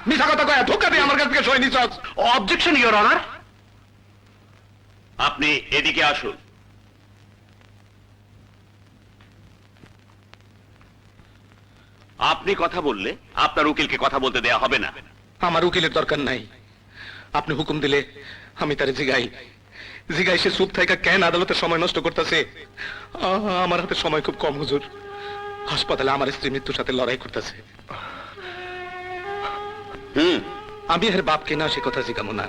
মিছা কথা কয়া ধোকা দিয়ে আমার কাছ থেকে সই নিছস। Objection your honour. আপনি এদিকে আসুন। আপনি কথা বললে আপনার উকিলকে কথা বলতে দেয়া হবে না। আমার উকিলের দরকার নাই, আপনি হুকুম দিলে আমি তারে জিগাই জিগাই সে চুপ থাকা কেন আদালতে সময় নষ্ট করতেছে। আমার হাতে সময় খুব কম হুজুর, হাসপাতালে আমার স্ত্রী মৃত্যুর সাথে লড়াই করতেছে। আমি এর বাপ কিনা সে কথা জিগামো না,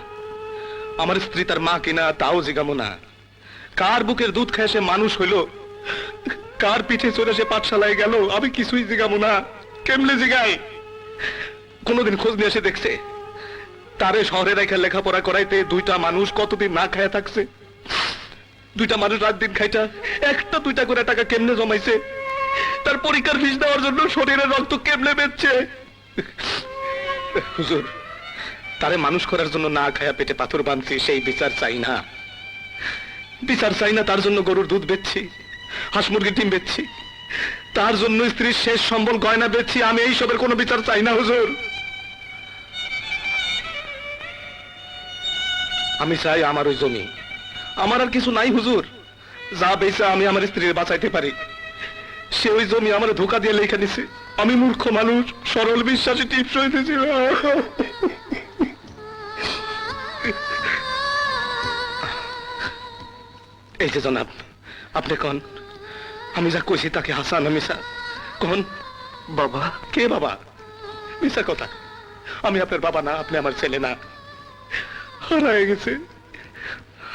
আমার স্ত্রী তার মা কিনা তাও জিগামো না। কার বুকের দুধ খায় সে মানুষ হইল, কার পিঠে চড়ে সে পাঠশালায় গেল, আমি কিছুই জিগামো না। কেমনে জিগাই? কোনদিন খোঁজ নিয়ে এসে দেখছে তারে শহরে রেখে লেখাপড়া করাইতে দুইটা মানুষ কতদিন না খায়া থাকছে? দুইটা মানুষ রাত দিন খাইটা একটা দুইটা করে টাকা কেমনে জমাইছে? তার পরীক্ষার ফিস দেওয়ার জন্য শরীরের রক্ত কেমনে বেচছে? হুজুর, তারে মানুষ করার জন্য না খায়া পেটে পাথর বাঁধছি, সেই বিচার চাই না। বিচার চাই না তার জন্য গরুর দুধ বেচছি, হাঁস মুরগির ডিম বেচছি, তার জন্য স্ত্রীর শেষ সম্বল গয়না বেচছি। আমি এই সবের কোনো বিচার চাই না হুজুর। আমি চাই আমার ওই জমি, আমার আর কিছু নাই হুজুর। যা বেচা আমি আমার স্ত্রীর বাঁচাইতে পারি, সে ওই জমি আমার ধোকা দিয়ে লেখা নিছে। আমি মূর্খ মানুষ, সরল বিশ্বাসী টিপস হইতেছিল। এই যে জনাব, আপনি কন আমি যা কইছি তাকে হাসান না মিশা? কন বাবা। কে বাবা? মিশা কথা, আমি আপনার বাবা না, আপনি আমার ছেলে না। হারায় গেছে,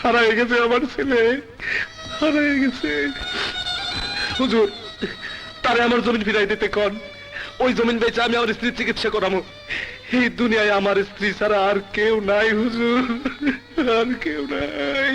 হারায় গেছে আমার ছেলে, হারায় গেছে। হুজুর, তারে আমার জমিন ফিরাই দিতে কন। ওই জমিন বেচে আমি আমার স্ত্রীর চিকিৎসা করাবো। এই দুনিয়ায় আমার স্ত্রী ছাড়া আর কেউ নাই হুজুর, আর কেউ নাই।